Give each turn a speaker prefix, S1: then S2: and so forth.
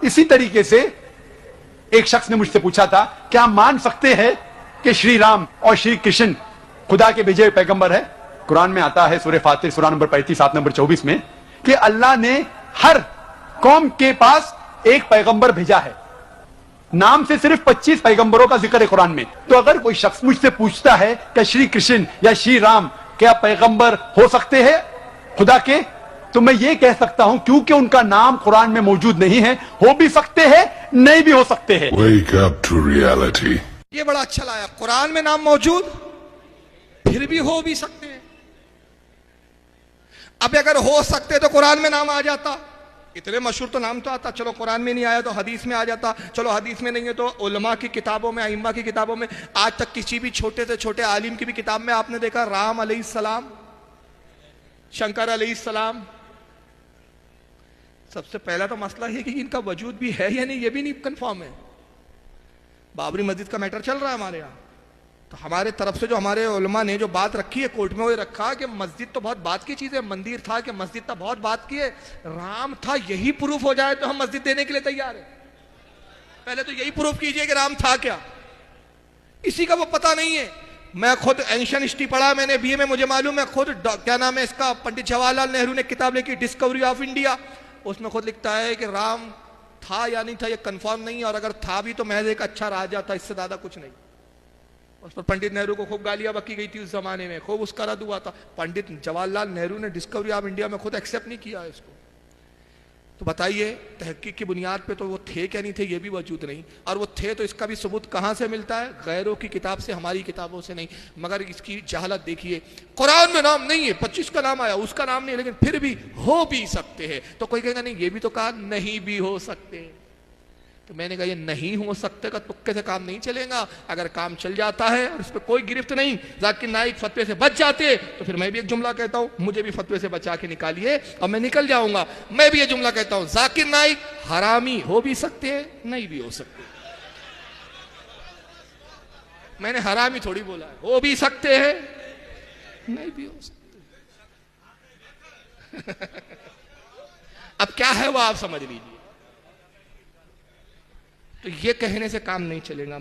S1: इसी तरीके से एक शख्स ने मुझसे पूछा था, क्या हम मान सकते हैं कि श्री राम और श्री कृष्ण खुदा के भेजे पैगंबर है? कुरान में आता है सूरह फातिर सूरा नंबर 35 आयत नंबर 24 में कि अल्लाह ने हर कौम के पास एक पैगंबर भेजा है। नाम से सिर्फ 25 पैगंबरों का जिक्र है कुरान में। तो अगर कोई शख्स मुझसे पूछता है कि श्री कृष्ण या श्री राम क्या पैगंबर हो सकते हैं खुदा के, तो मैं ये कह सकता हूं क्योंकि उनका नाम कुरान में मौजूद नहीं है, हो भी सकते हैं, नहीं भी हो सकते हैं।
S2: Wake up to reality.
S3: ये बड़ा अच्छा लाया, कुरान में नाम मौजूद फिर भी हो भी सकते हैं। अब अगर हो सकते तो कुरान में नाम आ जाता, इतने मशहूर तो नाम तो आता, चलो कुरान में नहीं आया तो हदीस में आ जाता, चलो हदीस में नहीं है तो उलमा की किताबों में, अइम्मा की किताबों में, आज तक किसी भी छोटे से छोटे आलिम की भी किताब में आपने देखा राम अलैहिस्सलाम, शंकर अलैहिस्सलाम। सबसे पहला तो मसला है कि इनका वजूद भी है या नहीं, ये भी नहीं कंफर्म है। बाबरी मस्जिद का मैटर चल रहा है हमारे यहाँ, तो हमारे तरफ से जो हमारे उलमा ने जो बात रखी है कोर्ट में, वो रखा कि मस्जिद तो बहुत बात की चीज है, मंदिर था कि मस्जिद था बहुत बात की है, राम था यही प्रूफ हो जाए तो हम मस्जिद देने के लिए तैयार है। पहले तो यही प्रूफ कीजिए कि राम था क्या, इसी का वो पता नहीं है। मैं खुद एंशियन हिस्ट्री पढ़ा मैंने बीए में, मुझे मालूम है खुद, क्या नाम है इसका, पंडित जवाहरलाल नेहरू ने किताब लिखी डिस्कवरी ऑफ इंडिया, उसमें खुद लिखता है कि राम था या नहीं था ये कंफर्म नहीं, और अगर था भी तो महज एक अच्छा राजा था, इससे ज्यादा कुछ नहीं। उस पर पंडित नेहरू को खूब गालियां बकी गई थी उस जमाने में, खूब उसका रद्द हुआ था। पंडित जवाहरलाल नेहरू ने डिस्कवरी ऑफ इंडिया में खुद एक्सेप्ट नहीं किया है इसको। तो बताइए तहकीक की बुनियाद पे तो वो थे क्या नहीं थे, ये भी वजूद नहीं, और वो थे तो इसका भी सबूत कहां से मिलता है? गैरों की किताब से, हमारी किताबों से नहीं। मगर इसकी जहालत देखिए, कुरान में नाम नहीं है, 25 का नाम आया, उसका नाम नहीं है, लेकिन फिर भी हो भी सकते हैं। तो कोई कहेगा नहीं, ये भी तो कहा नहीं भी हो सकते। तो मैंने कहा ये नहीं हो सकते का तुक्के से काम नहीं चलेगा। अगर काम चल जाता है और इस पर कोई गिरफ्त नहीं, जाकिर नाइक फतवे से बच जाते, तो फिर मैं भी एक जुमला कहता हूं, मुझे भी फतवे से बचा के निकालिए और मैं निकल जाऊंगा। मैं भी ये जुमला कहता हूं, जाकिर नाइक हरामी हो भी सकते हैं, नहीं भी हो सकते। मैंने हरामी थोड़ी बोला है, हो भी सकते हैं, नहीं भी हो सकते। अब क्या है वो आप समझ लीजिए। तो ये कहने से काम नहीं चलेगा।